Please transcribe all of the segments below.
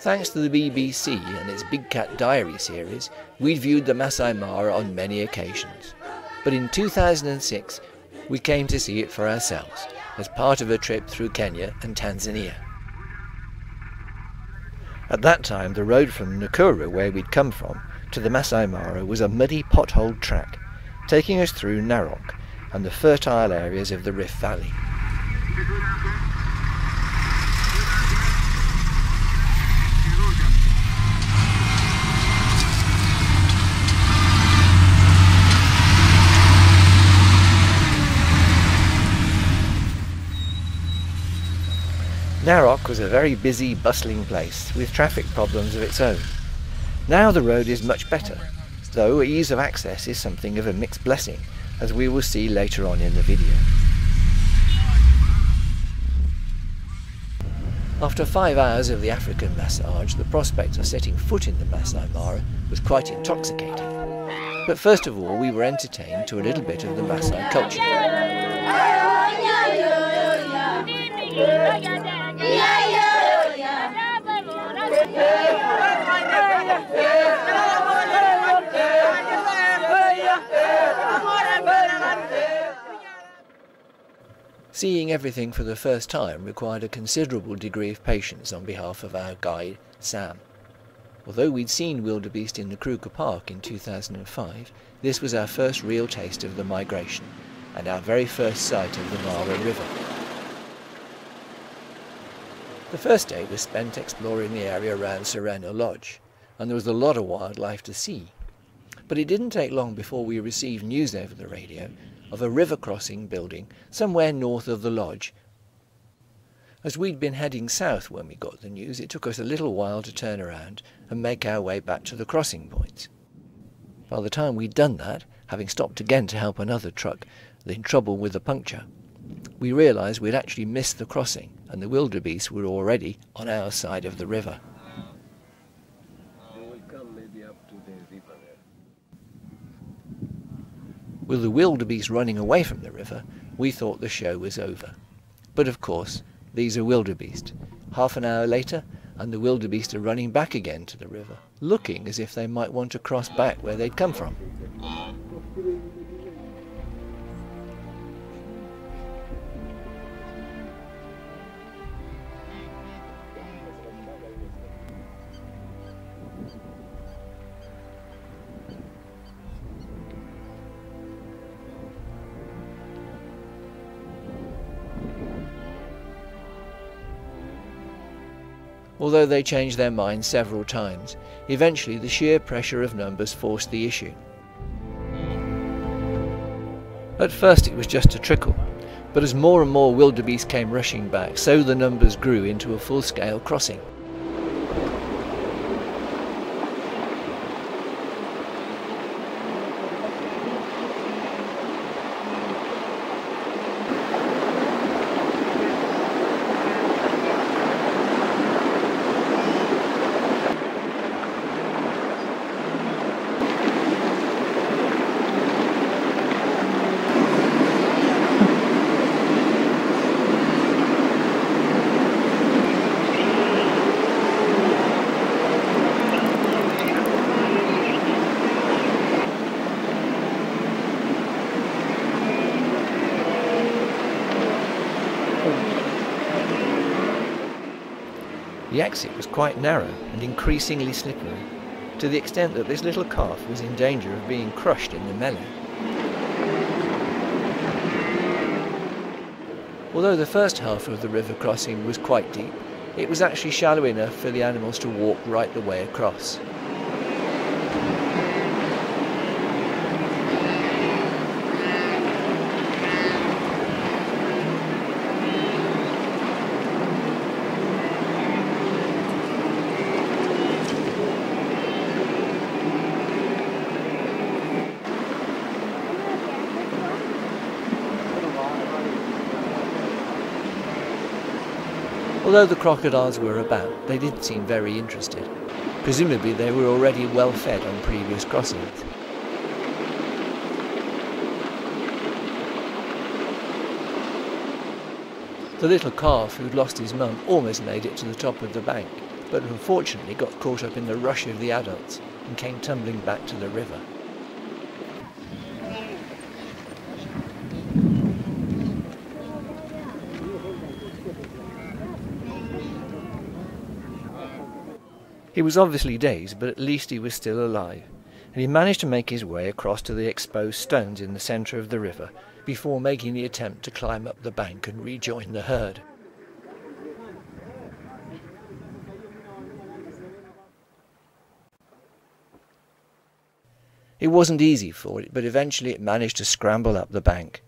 Thanks to the BBC and its Big Cat Diary series, we'd viewed the Masai Mara on many occasions. But in 2006, we came to see it for ourselves, as part of a trip through Kenya and Tanzania. At that time, the road from Nakuru, where we'd come from, to the Masai Mara was a muddy potholed track, taking us through Narok and the fertile areas of the Rift Valley. Narok was a very busy, bustling place with traffic problems of its own. Now the road is much better, though ease of access is something of a mixed blessing, as we will see later on in the video. After 5 hours of the African massage, the prospect of setting foot in the Masai Mara was quite intoxicating. But first of all, we were entertained to a little bit of the Masai culture. Seeing everything for the first time required a considerable degree of patience on behalf of our guide, Sam. Although we'd seen wildebeest in the Kruger Park in 2005, this was our first real taste of the migration, and our very first sight of the Mara River. The first day was spent exploring the area around Serena Lodge, and there was a lot of wildlife to see. But it didn't take long before we received news over the radio of a river crossing building somewhere north of the lodge. As we'd been heading south when we got the news, it took us a little while to turn around and make our way back to the crossing points. By the time we'd done that, having stopped again to help another truck in trouble with a puncture, we realised we'd actually missed the crossing and the wildebeest were already on our side of the river. With the wildebeest running away from the river, we thought the show was over. But of course, these are wildebeest. Half an hour later, and the wildebeest are running back again to the river, looking as if they might want to cross back where they'd come from. Although they changed their minds several times, eventually the sheer pressure of numbers forced the issue. At first it was just a trickle, but as more and more wildebeest came rushing back, so the numbers grew into a full-scale crossing. The exit was quite narrow and increasingly slippery, to the extent that this little calf was in danger of being crushed in the melee. Although the first half of the river crossing was quite deep, it was actually shallow enough for the animals to walk right the way across. Although the crocodiles were about, they didn't seem very interested. Presumably they were already well fed on previous crossings. The little calf who'd lost his mum almost made it to the top of the bank, but unfortunately got caught up in the rush of the adults and came tumbling back to the river. He was obviously dazed, but at least he was still alive, and he managed to make his way across to the exposed stones in the centre of the river before making the attempt to climb up the bank and rejoin the herd. It wasn't easy for it, but eventually it managed to scramble up the bank.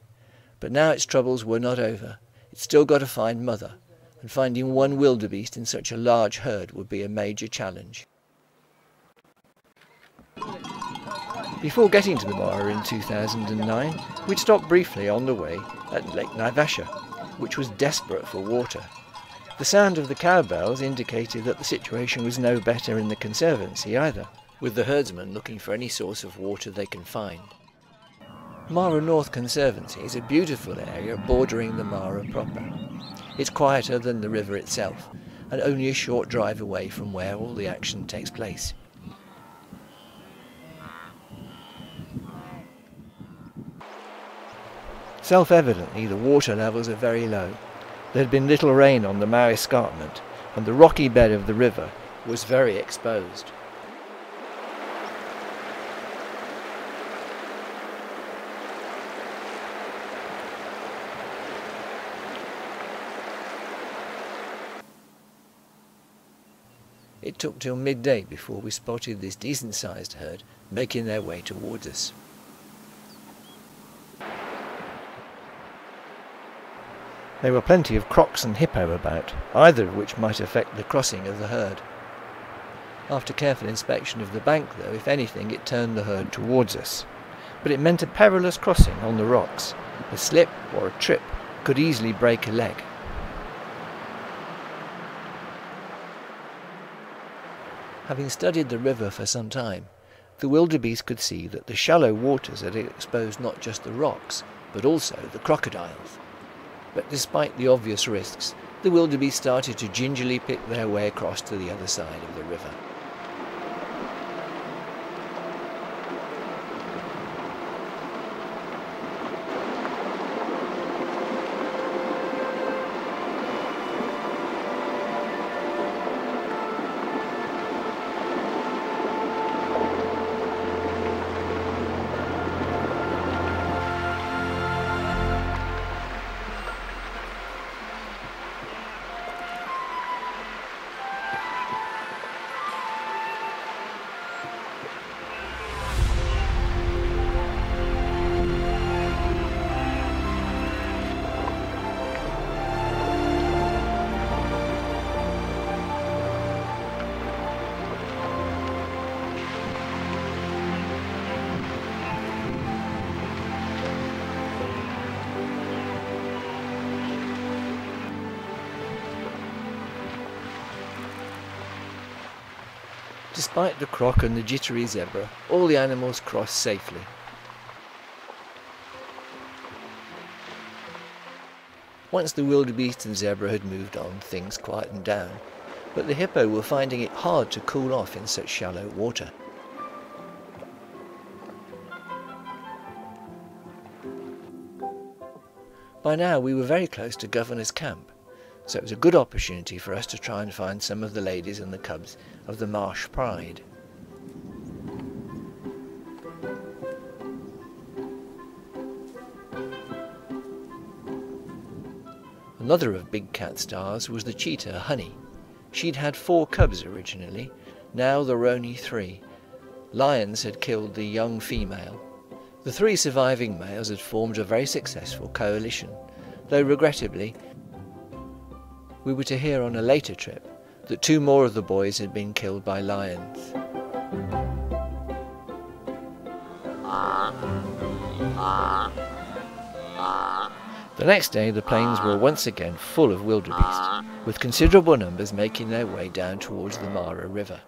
But now its troubles were not over. It still got to find Mother, and finding one wildebeest in such a large herd would be a major challenge. Before getting to the Mara in 2009, we'd stopped briefly on the way at Lake Naivasha, which was desperate for water. The sound of the cowbells indicated that the situation was no better in the Conservancy either, with the herdsmen looking for any source of water they can find. Mara North Conservancy is a beautiful area bordering the Mara proper. It's quieter than the river itself, and only a short drive away from where all the action takes place. Self-evidently, the water levels are very low. There had been little rain on the Mara Escarpment, and the rocky bed of the river was very exposed. It took till midday before we spotted this decent-sized herd making their way towards us. There were plenty of crocs and hippo about, either of which might affect the crossing of the herd. After careful inspection of the bank, though, if anything, it turned the herd towards us. But it meant a perilous crossing on the rocks. A slip or a trip could easily break a leg. Having studied the river for some time, the wildebeest could see that the shallow waters had exposed not just the rocks, but also the crocodiles. But despite the obvious risks, the wildebeest started to gingerly pick their way across to the other side of the river. Despite the croc and the jittery zebra, all the animals crossed safely. Once the wildebeest and zebra had moved on, things quietened down, but the hippo were finding it hard to cool off in such shallow water. By now we were very close to Governor's Camp, so it was a good opportunity for us to try and find some of the ladies and the cubs of the Marsh Pride. Another of Big Cat's stars was the cheetah Honey. She'd had 4 cubs originally, now there were only 3. Lions had killed the young female. The 3 surviving males had formed a very successful coalition, though regrettably we were to hear on a later trip that 2 more of the boys had been killed by lions. The next day the plains were once again full of wildebeest, with considerable numbers making their way down towards the Mara River.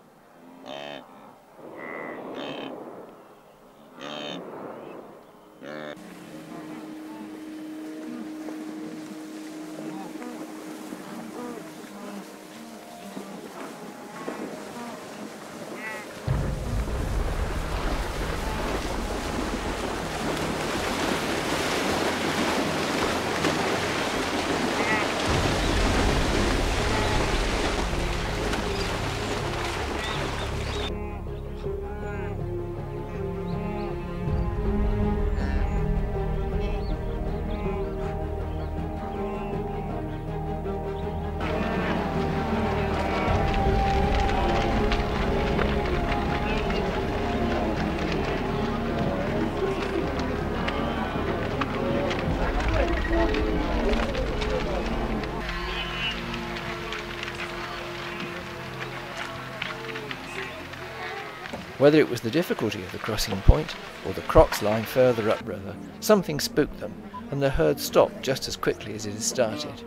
Whether it was the difficulty of the crossing point or the crocs lying further upriver, something spooked them, and the herd stopped just as quickly as it had started.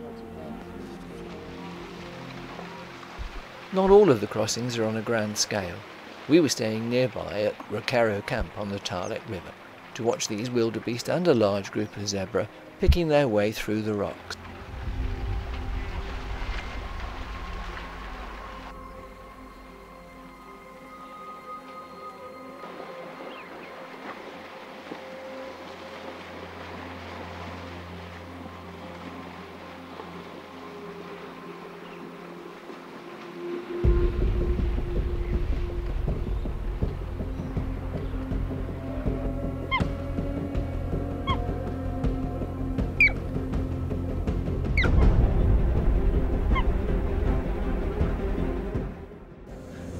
Not all of the crossings are on a grand scale. We were staying nearby at Rokero Camp on the Tarlek River to watch these wildebeest and a large group of zebra picking their way through the rocks.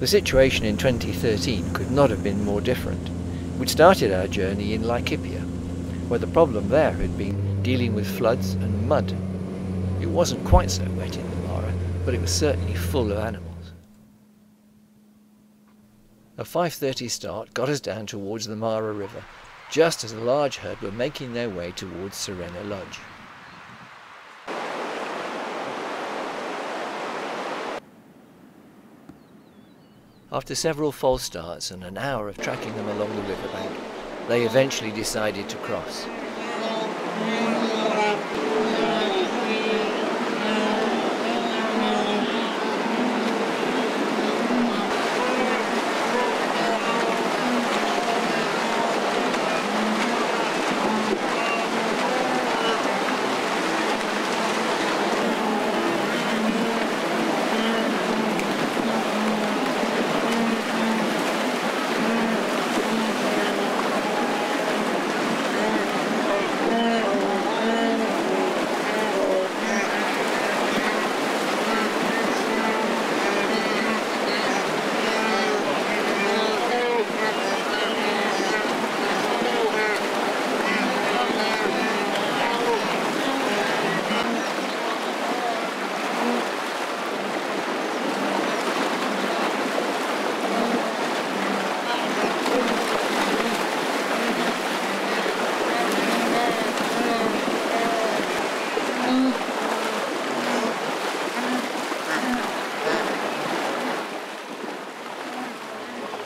The situation in 2013 could not have been more different. We'd started our journey in Laikipia, where the problem there had been dealing with floods and mud. It wasn't quite so wet in the Mara, but it was certainly full of animals. A 5:30 start got us down towards the Mara River, just as a large herd were making their way towards Serena Lodge. After several false starts and an hour of tracking them along the riverbank, they eventually decided to cross.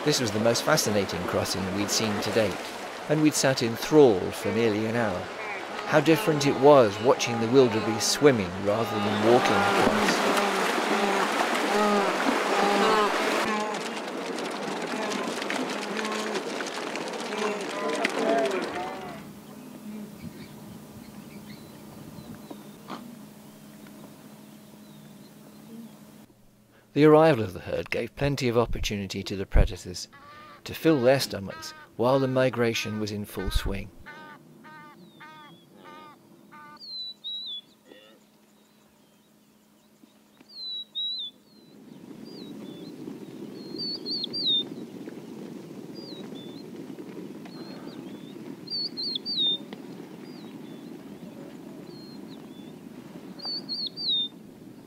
This was the most fascinating crossing we'd seen to date, and we'd sat enthralled for nearly an hour. How different it was watching the wildebeest swimming rather than walking across. The arrival of the herd gave plenty of opportunity to the predators to fill their stomachs while the migration was in full swing.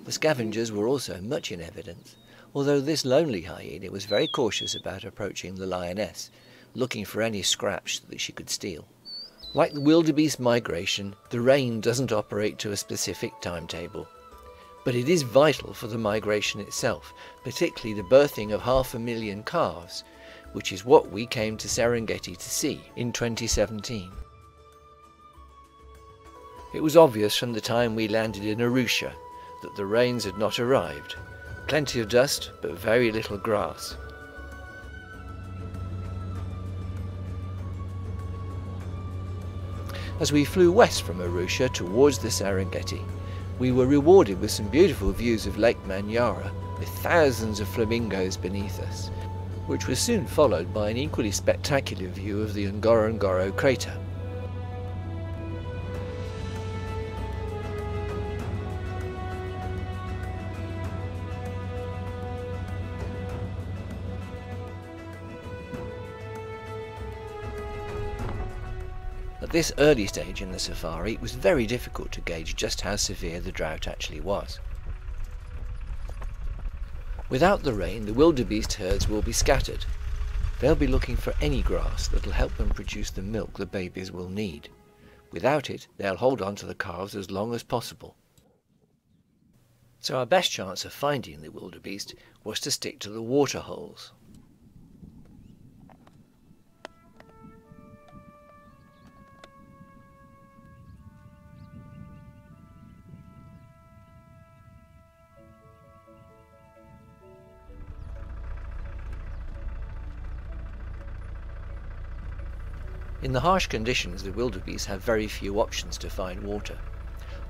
The scavengers were also much in evidence, although this lonely hyena was very cautious about approaching the lioness, looking for any scraps that she could steal. Like the wildebeest migration, the rain doesn't operate to a specific timetable, but it is vital for the migration itself, particularly the birthing of 500,000 calves, which is what we came to Serengeti to see in 2017. It was obvious from the time we landed in Arusha that the rains had not arrived. Plenty of dust, but very little grass. As we flew west from Arusha towards the Serengeti, we were rewarded with some beautiful views of Lake Manyara, with thousands of flamingos beneath us, which was soon followed by an equally spectacular view of the Ngorongoro crater. At this early stage in the safari, it was very difficult to gauge just how severe the drought actually was. Without the rain, the wildebeest herds will be scattered. They'll be looking for any grass that'll help them produce the milk the babies will need. Without it, they'll hold on to the calves as long as possible. So our best chance of finding the wildebeest was to stick to the water holes. In the harsh conditions, the wildebeest have very few options to find water.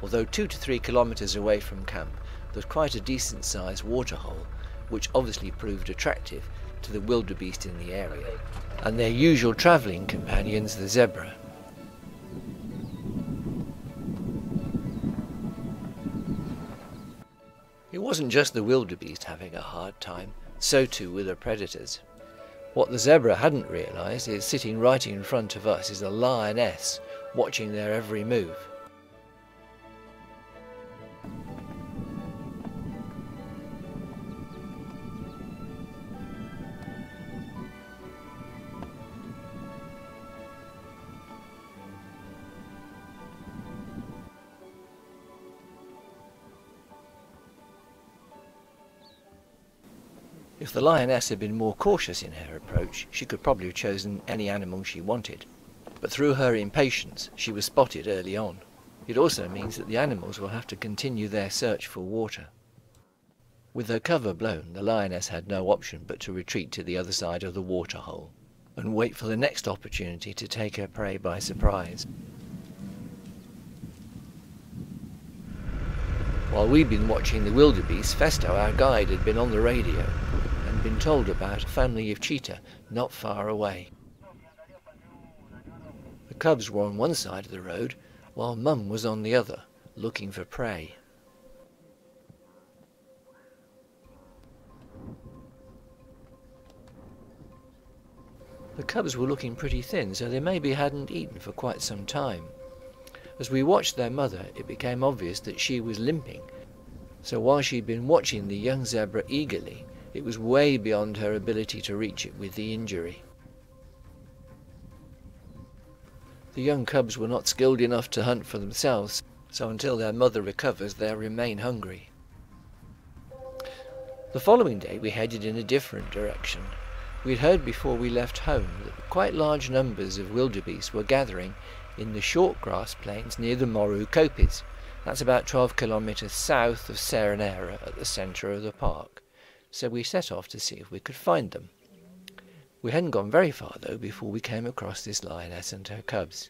Although 2 to 3 kilometers away from camp, there's quite a decent sized water hole, which obviously proved attractive to the wildebeest in the area, and their usual travelling companions, the zebra. It wasn't just the wildebeest having a hard time, so too were the predators. What the zebra hadn't realised is sitting right in front of us is a lioness, watching their every move. If the lioness had been more cautious in her approach, she could probably have chosen any animal she wanted. But through her impatience, she was spotted early on. It also means that the animals will have to continue their search for water. With her cover blown, the lioness had no option but to retreat to the other side of the water hole and wait for the next opportunity to take her prey by surprise. While we'd been watching the wildebeest, Festo, our guide, had been on the radio and been told about a family of cheetah not far away. The cubs were on one side of the road, while Mum was on the other, looking for prey. The cubs were looking pretty thin, so they maybe hadn't eaten for quite some time. As we watched their mother, it became obvious that she was limping, so while she'd been watching the young zebra eagerly, it was way beyond her ability to reach it with the injury. The young cubs were not skilled enough to hunt for themselves, so until their mother recovers, they'll remain hungry. The following day we headed in a different direction. We'd heard before we left home that quite large numbers of wildebeest were gathering in the short grass plains near the Moru Kopis. That's about 12 kilometers south of Serenera at the centre of the park. So we set off to see if we could find them. We hadn't gone very far though before we came across this lioness and her cubs.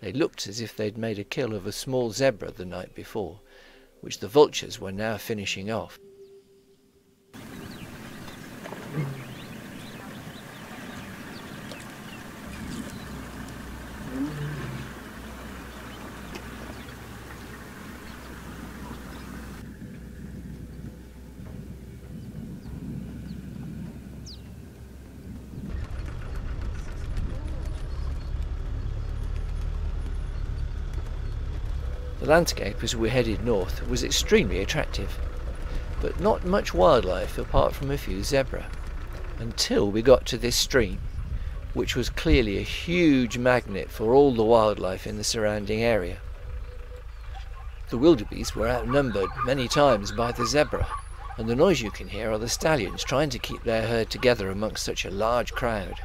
They looked as if they'd made a kill of a small zebra the night before, which the vultures were now finishing off. The landscape as we headed north was extremely attractive, but not much wildlife apart from a few zebra, until we got to this stream, which was clearly a huge magnet for all the wildlife in the surrounding area. The wildebeest were outnumbered many times by the zebra, and the noise you can hear are the stallions trying to keep their herd together amongst such a large crowd.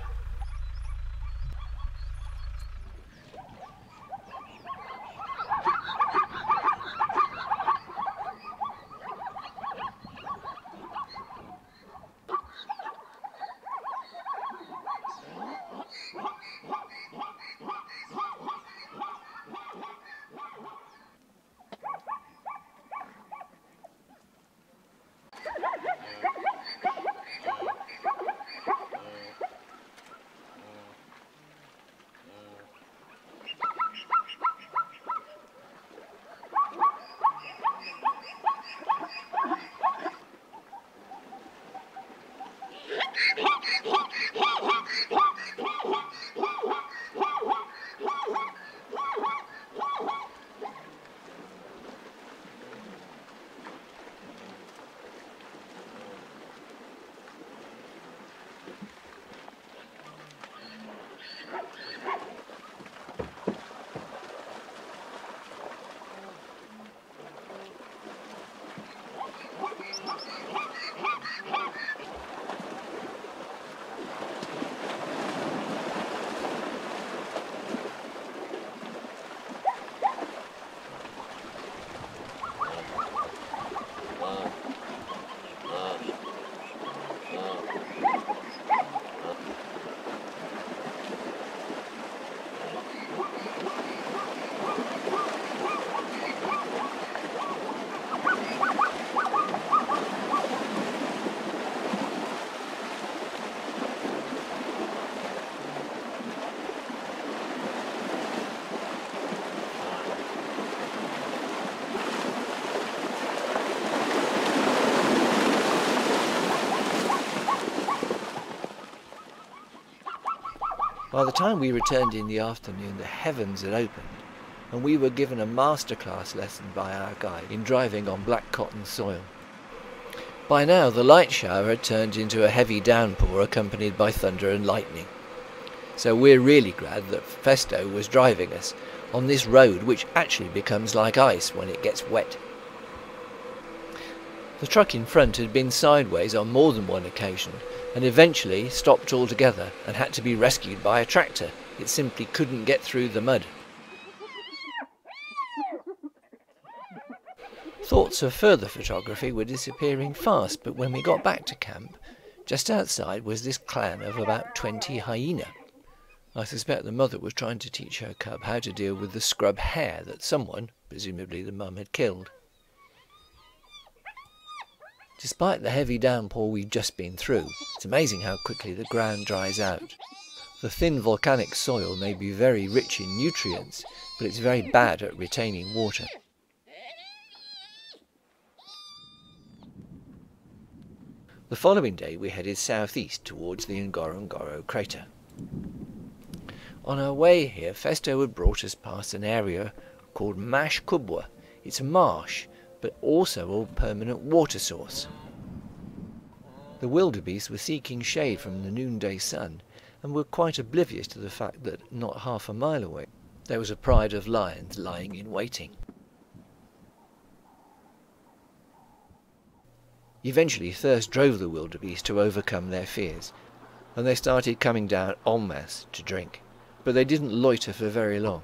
By the time we returned in the afternoon, the heavens had opened, and we were given a masterclass lesson by our guide in driving on black cotton soil. By now the light shower had turned into a heavy downpour accompanied by thunder and lightning. So we're really glad that Festo was driving us on this road, which actually becomes like ice when it gets wet. The truck in front had been sideways on more than one occasion and eventually stopped altogether and had to be rescued by a tractor. It simply couldn't get through the mud. Thoughts of further photography were disappearing fast, but when we got back to camp, just outside was this clan of about 20 hyena. I suspect the mother was trying to teach her cub how to deal with the scrub hare that someone, presumably the mum, had killed. Despite the heavy downpour we've just been through, it's amazing how quickly the ground dries out. The thin volcanic soil may be very rich in nutrients, but it's very bad at retaining water. The following day we headed southeast towards the Ngorongoro crater. On our way here, Festo had brought us past an area called Mash Kubwa. It's a marsh, but also a permanent water source. The wildebeest were seeking shade from the noonday sun and were quite oblivious to the fact that not half a mile away there was a pride of lions lying in waiting. Eventually thirst drove the wildebeest to overcome their fears, and they started coming down en masse to drink, but they didn't loiter for very long.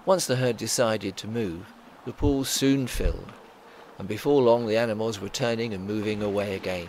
Once the herd decided to move, the pools soon filled, and before long the animals were turning and moving away again.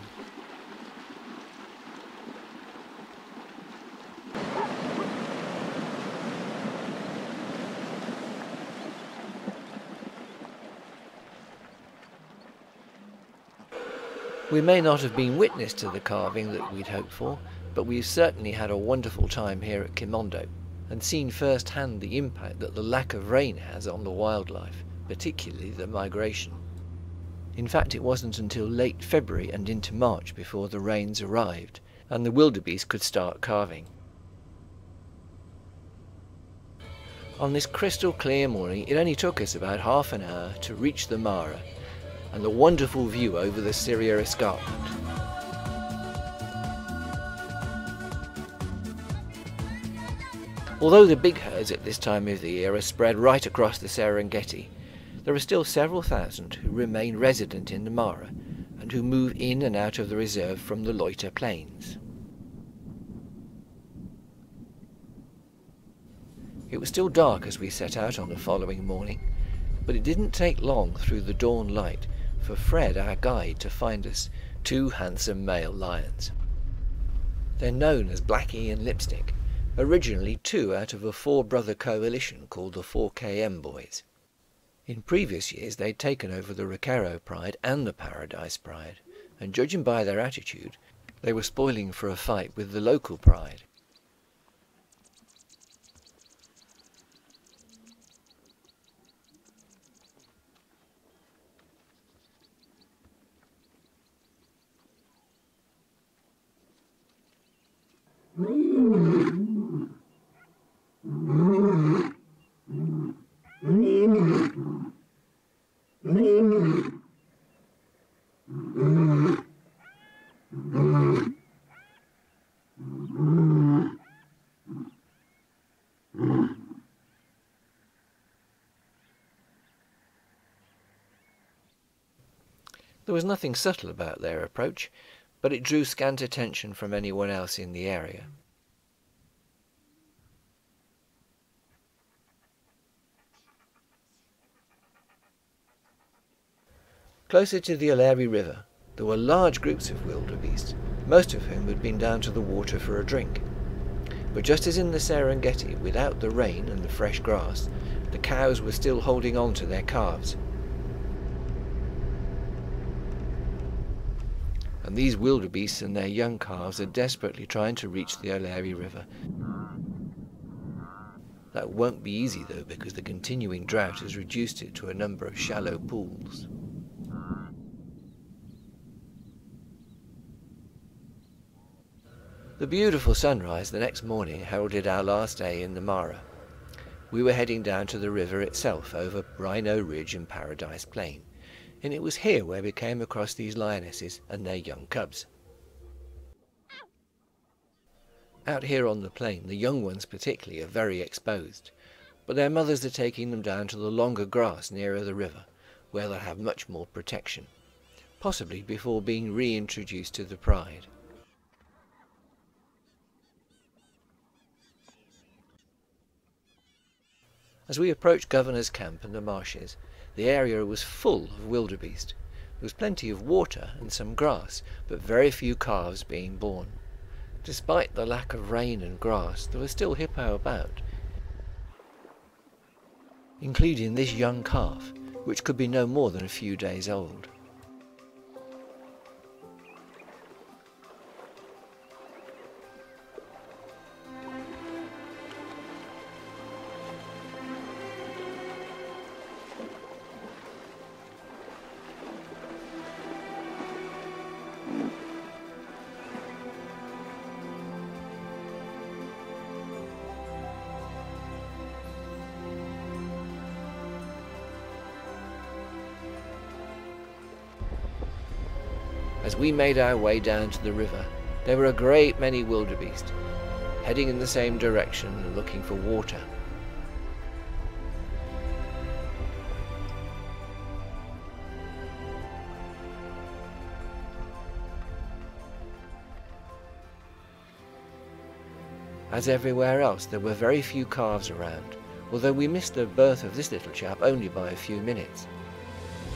We may not have been witness to the carving that we'd hoped for, but we've certainly had a wonderful time here at Kimondo and seen firsthand the impact that the lack of rain has on the wildlife, particularly the migration. In fact, it wasn't until late February and into March before the rains arrived and the wildebeest could start calving. On this crystal clear morning, it only took us about half an hour to reach the Mara and the wonderful view over the Syria escarpment. Although the big herds at this time of the year are spread right across the Serengeti, there are still several thousand who remain resident in the Mara and who move in and out of the reserve from the Loita Plains. It was still dark as we set out on the following morning, but it didn't take long through the dawn light for Fred, our guide, to find us two handsome male lions. They're known as Blackie and Lipstick, originally two out of a four-brother coalition called the 4KM Boys. In previous years they'd taken over the Recaro Pride and the Paradise Pride, and judging by their attitude, they were spoiling for a fight with the local pride. There was nothing subtle about their approach, but it drew scant attention from anyone else in the area. Closer to the Aleri River, there were large groups of wildebeest, most of whom had been down to the water for a drink. But just as in the Serengeti, without the rain and the fresh grass, the cows were still holding on to their calves. And these wildebeests and their young calves are desperately trying to reach the Aleri River. That won't be easy though, because the continuing drought has reduced it to a number of shallow pools. The beautiful sunrise the next morning heralded our last day in the Mara. We were heading down to the river itself over Rhino Ridge and Paradise Plain, and it was here where we came across these lionesses and their young cubs. Out here on the plain, the young ones particularly are very exposed, but their mothers are taking them down to the longer grass nearer the river, where they'll have much more protection, possibly before being reintroduced to the pride. As we approached Governor's Camp and the marshes, the area was full of wildebeest. There was plenty of water and some grass, but very few calves being born. Despite the lack of rain and grass, there was still hippo about, including this young calf, which could be no more than a few days old. As we made our way down to the river, there were a great many wildebeest, heading in the same direction and looking for water. As everywhere else, there were very few calves around, although we missed the birth of this little chap only by a few minutes.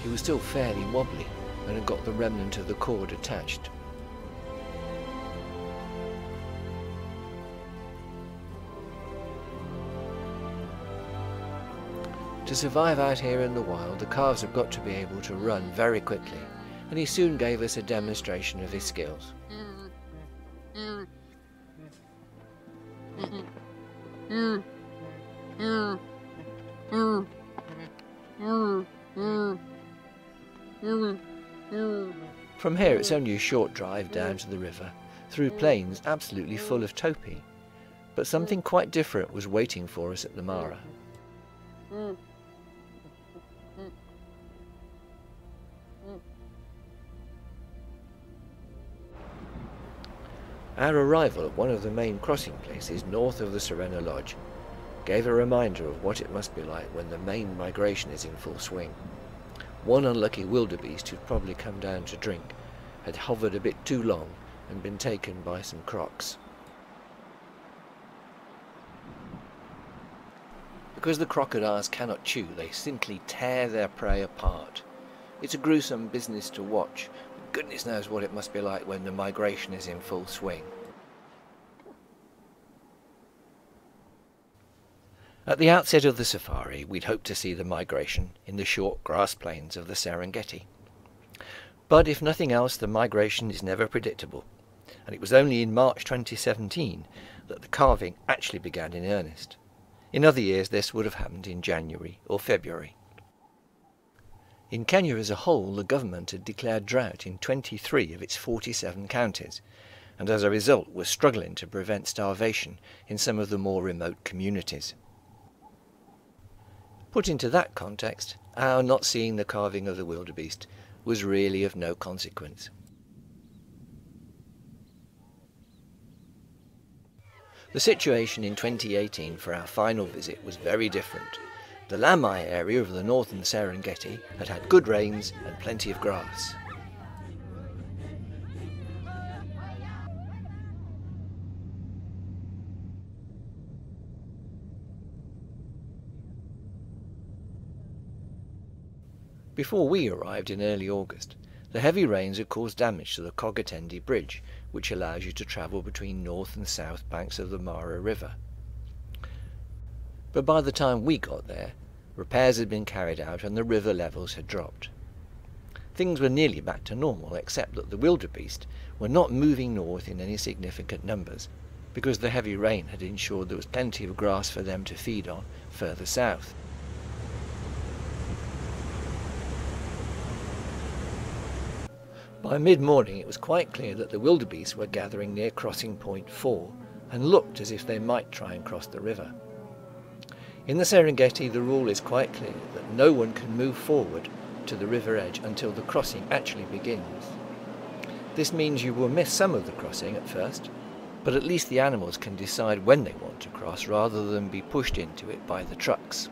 He was still fairly wobbly and had got the remnant of the cord attached. To survive out here in the wild, the calves have got to be able to run very quickly, and he soon gave us a demonstration of his skills. From here it's only a short drive down to the river, through plains absolutely full of topee, but something quite different was waiting for us at the Mara. Our arrival at one of the main crossing places north of the Serena Lodge gave a reminder of what it must be like when the main migration is in full swing. One unlucky wildebeest who'd probably come down to drink had hovered a bit too long and been taken by some crocs. Because the crocodiles cannot chew, they simply tear their prey apart. It's a gruesome business to watch, but goodness knows what it must be like when the migration is in full swing. At the outset of the safari, we'd hoped to see the migration in the short grass plains of the Serengeti. But if nothing else, the migration is never predictable, and it was only in March 2017 that the calving actually began in earnest. In other years, this would have happened in January or February. In Kenya as a whole, the government had declared drought in 23 of its 47 counties, and as a result was struggling to prevent starvation in some of the more remote communities. Put into that context, our not seeing the calving of the wildebeest was really of no consequence. The situation in 2018 for our final visit was very different. The Lamai area of the northern Serengeti had had good rains and plenty of grass. Before we arrived in early August, the heavy rains had caused damage to the Kogatendi Bridge, which allows you to travel between north and south banks of the Mara River. But by the time we got there, repairs had been carried out and the river levels had dropped. Things were nearly back to normal, except that the wildebeest were not moving north in any significant numbers, because the heavy rain had ensured there was plenty of grass for them to feed on further south. By mid-morning it was quite clear that the wildebeest were gathering near crossing point 4 and looked as if they might try and cross the river. In the Serengeti the rule is quite clear that no one can move forward to the river edge until the crossing actually begins. This means you will miss some of the crossing at first, but at least the animals can decide when they want to cross rather than be pushed into it by the trucks.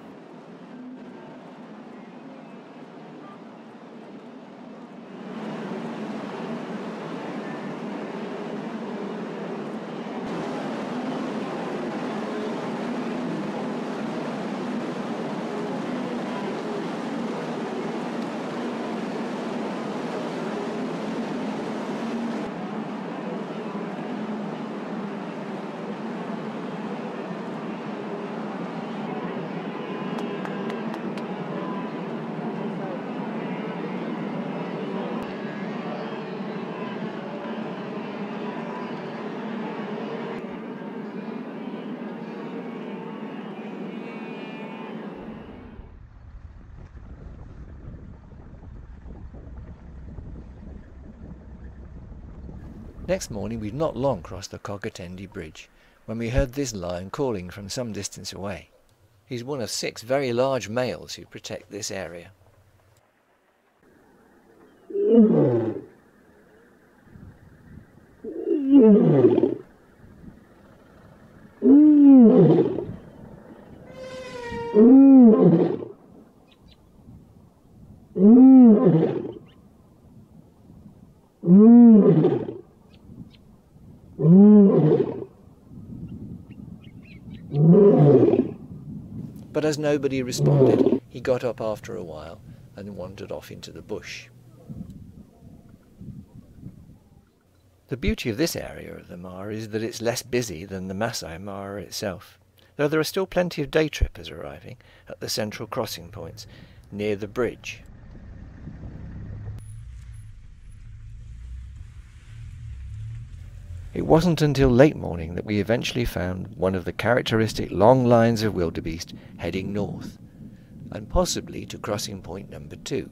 Next morning we'd not long crossed the Kogatendi Bridge when we heard this lion calling from some distance away. He's one of 6 very large males who protect this area. But as nobody responded, he got up after a while and wandered off into the bush. The beauty of this area of the Mara is that it's less busy than the Masai Mara itself, though there are still plenty of day trippers arriving at the central crossing points near the bridge. It wasn't until late morning that we eventually found one of the characteristic long lines of wildebeest heading north, and possibly to crossing point number 2.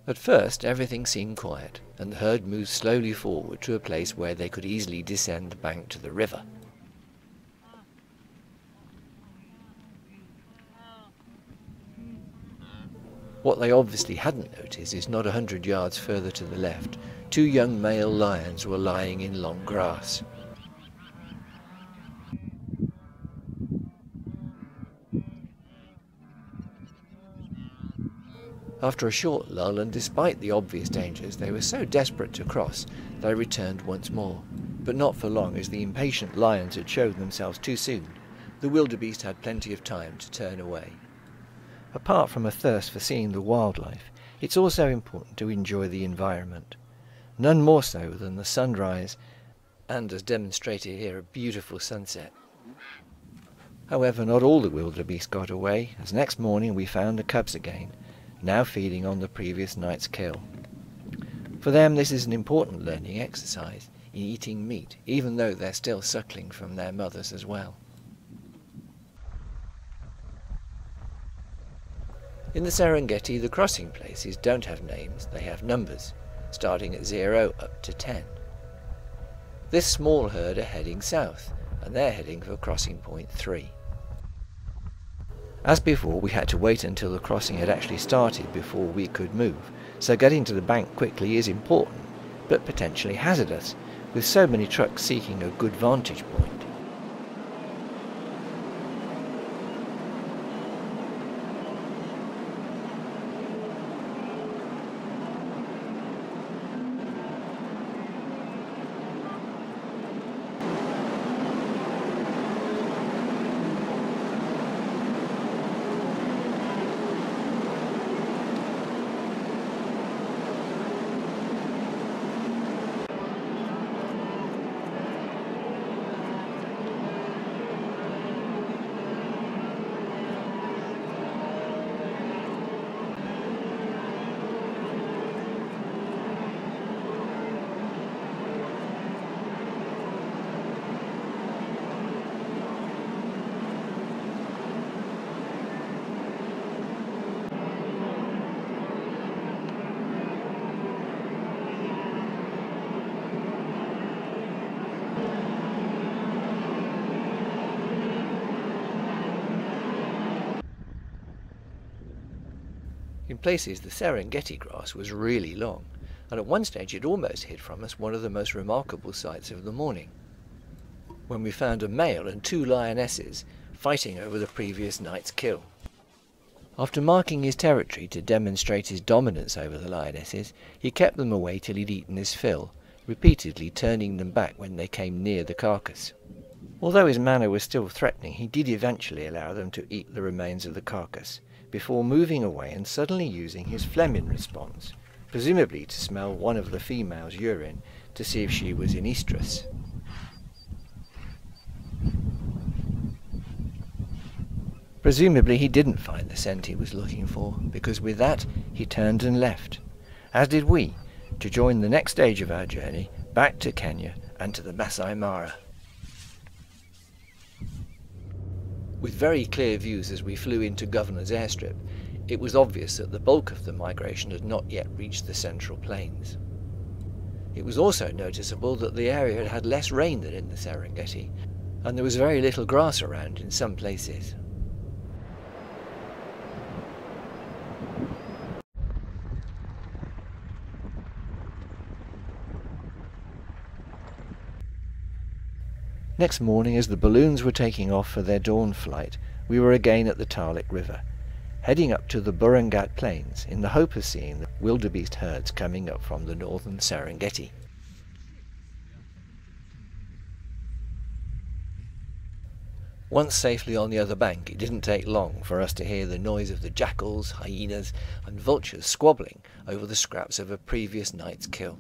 At first everything seemed quiet, and the herd moved slowly forward to a place where they could easily descend the bank to the river. What they obviously hadn't noticed is not 100 yards further to the left, 2 young male lions were lying in long grass. After a short lull, and despite the obvious dangers, they were so desperate to cross, they returned once more, but not for long, as the impatient lions had shown themselves too soon. The wildebeest had plenty of time to turn away. Apart from a thirst for seeing the wildlife, it's also important to enjoy the environment. None more so than the sunrise and, as demonstrated here, a beautiful sunset. However, not all the wildebeest got away, as next morning we found the cubs again, now feeding on the previous night's kill. For them this is an important learning exercise in eating meat, even though they're still suckling from their mothers as well. In the Serengeti, the crossing places don't have names, they have numbers, starting at 0 up to 10. This small herd are heading south, and they're heading for crossing point 3. As before, we had to wait until the crossing had actually started before we could move, so getting to the bank quickly is important, but potentially hazardous, with so many trucks seeking a good vantage point. In places the Serengeti grass was really long, and at one stage it almost hid from us one of the most remarkable sights of the morning, when we found a male and two lionesses fighting over the previous night's kill. After marking his territory to demonstrate his dominance over the lionesses, he kept them away till he'd eaten his fill, repeatedly turning them back when they came near the carcass. Although his manner was still threatening, he did eventually allow them to eat the remains of the carcass, before moving away and suddenly using his phlegm response, presumably to smell one of the female's urine to see if she was in estrus. Presumably he didn't find the scent he was looking for, because with that he turned and left, as did we, to join the next stage of our journey back to Kenya and to the Masai Mara. With very clear views as we flew into Governor's Airstrip, it was obvious that the bulk of the migration had not yet reached the Central Plains. It was also noticeable that the area had had less rain than in the Serengeti, and there was very little grass around in some places. Next morning, as the balloons were taking off for their dawn flight, we were again at the Talek River, heading up to the Burungat Plains in the hope of seeing the wildebeest herds coming up from the northern Serengeti. Once safely on the other bank, it didn't take long for us to hear the noise of the jackals, hyenas and vultures squabbling over the scraps of a previous night's kill.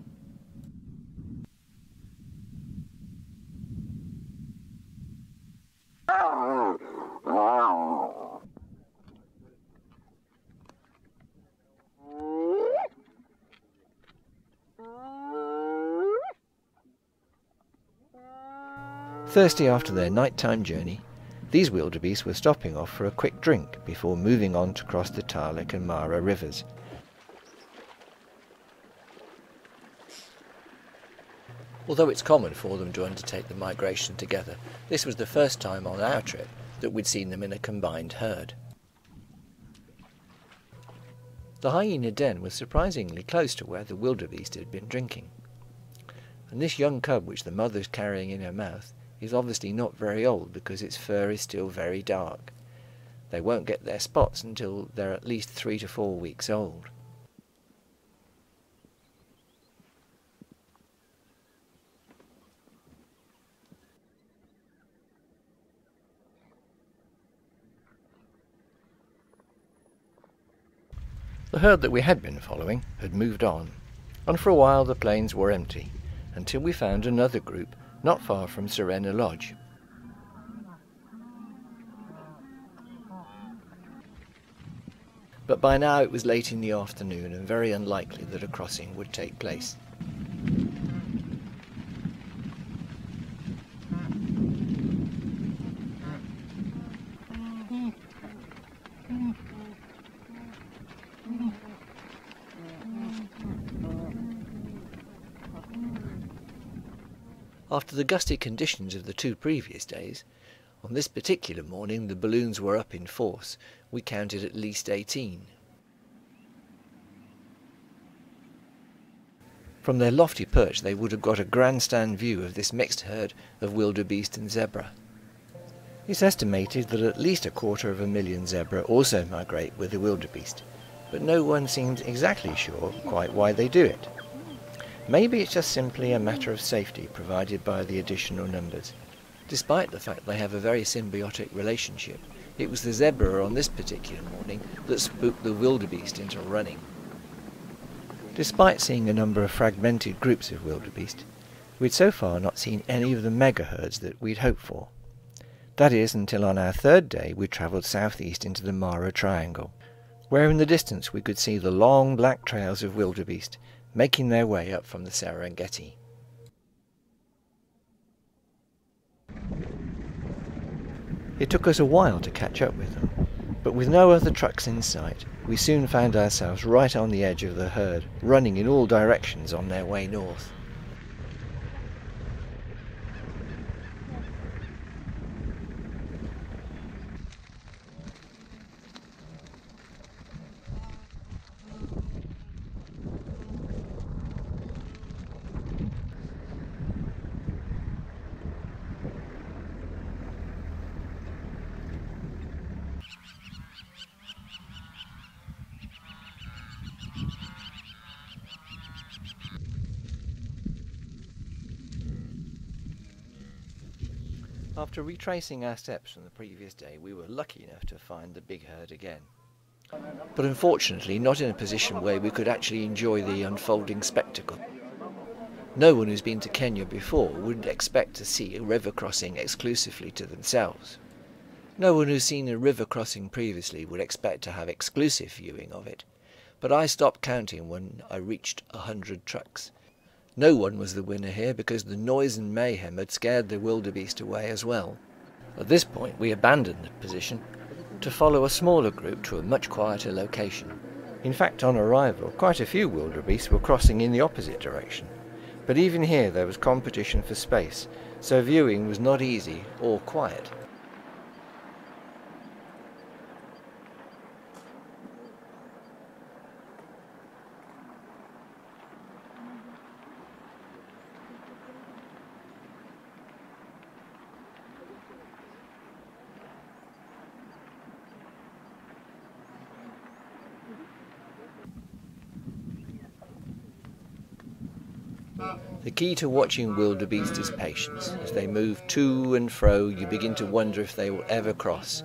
Thirsty after their nighttime journey, these wildebeest were stopping off for a quick drink before moving on to cross the Talek and Mara rivers. Although it's common for them to undertake the migration together, this was the first time on our trip that we'd seen them in a combined herd. The hyena den was surprisingly close to where the wildebeest had been drinking, and this young cub which the mother's carrying in her mouth is obviously not very old because its fur is still very dark. They won't get their spots until they're at least 3 to 4 weeks old. The herd that we had been following had moved on, and for a while the plains were empty, until we found another group not far from Serena Lodge. But by now it was late in the afternoon and very unlikely that a crossing would take place. After the gusty conditions of the 2 previous days, on this particular morning the balloons were up in force. We counted at least 18. From their lofty perch they would have got a grandstand view of this mixed herd of wildebeest and zebra. It's estimated that at least 250,000 zebra also migrate with the wildebeest, but no one seems exactly sure quite why they do it. Maybe it's just simply a matter of safety provided by the additional numbers. Despite the fact they have a very symbiotic relationship, it was the zebra on this particular morning that spooked the wildebeest into running. Despite seeing a number of fragmented groups of wildebeest, we'd so far not seen any of the megaherds that we'd hoped for. That is, until on our 3rd day we travelled southeast into the Mara Triangle, where in the distance we could see the long black trails of wildebeest making their way up from the Serengeti. It took us a while to catch up with them, but with no other trucks in sight, we soon found ourselves right on the edge of the herd, running in all directions on their way north. After retracing our steps from the previous day, we were lucky enough to find the big herd again. But unfortunately not in a position where we could actually enjoy the unfolding spectacle. No one who's been to Kenya before would expect to see a river crossing exclusively to themselves. No one who's seen a river crossing previously would expect to have exclusive viewing of it. But I stopped counting when I reached 100 trucks. No one was the winner here because the noise and mayhem had scared the wildebeest away as well. At this point we abandoned the position to follow a smaller group to a much quieter location. In fact, on arrival, quite a few wildebeest were crossing in the opposite direction. But even here there was competition for space, so viewing was not easy or quiet. The key to watching wildebeest is patience. As they move to and fro, you begin to wonder if they will ever cross,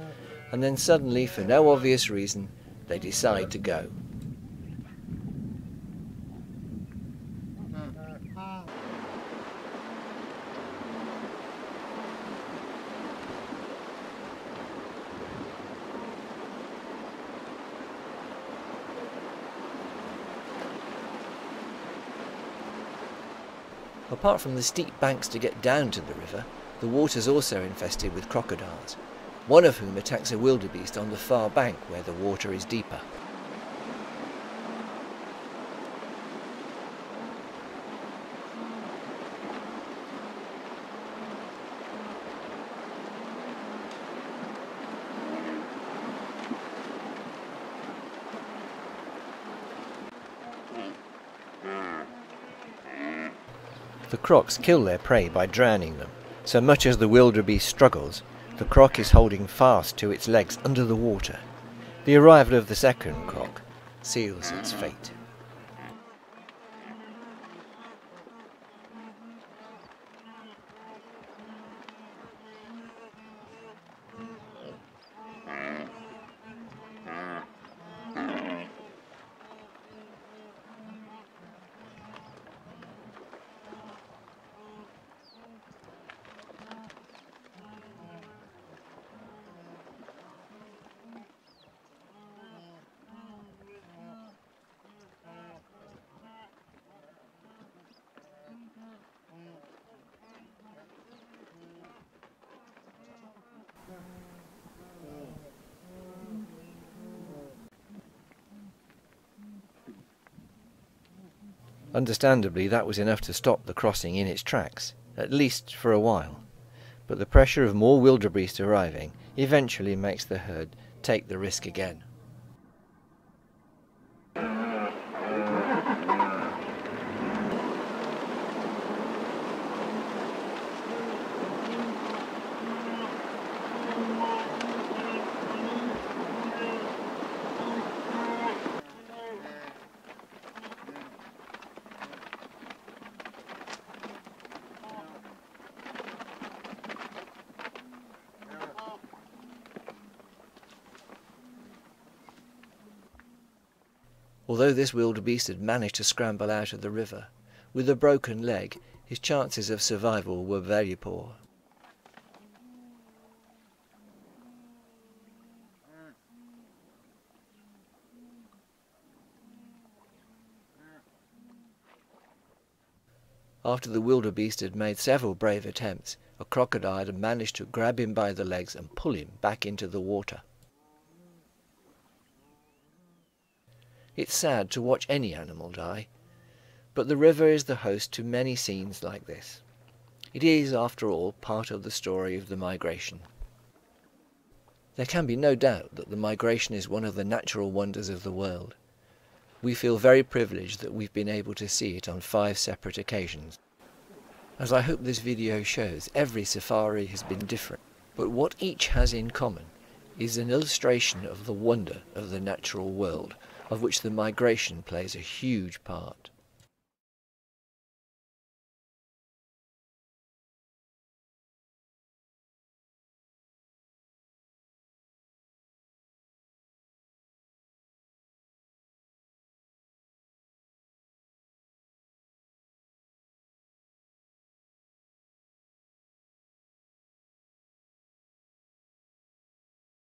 and then suddenly, for no obvious reason, they decide to go. Apart from the steep banks to get down to the river, the water is also infested with crocodiles, one of whom attacks a wildebeest on the far bank where the water is deeper. The crocs kill their prey by drowning them, so much as the wildebeest struggles, the croc is holding fast to its legs under the water. The arrival of the second croc seals its fate. Understandably, that was enough to stop the crossing in its tracks, at least for a while. But the pressure of more wildebeest arriving eventually makes the herd take the risk again. Although this wildebeest had managed to scramble out of the river, with a broken leg, his chances of survival were very poor. After the wildebeest had made several brave attempts, a crocodile had managed to grab him by the legs and pull him back into the water. It's sad to watch any animal die, but the river is the host to many scenes like this. It is, after all, part of the story of the migration. There can be no doubt that the migration is one of the natural wonders of the world. We feel very privileged that we've been able to see it on 5 separate occasions. As I hope this video shows, every safari has been different, but what each has in common is an illustration of the wonder of the natural world, of which the migration plays a huge part.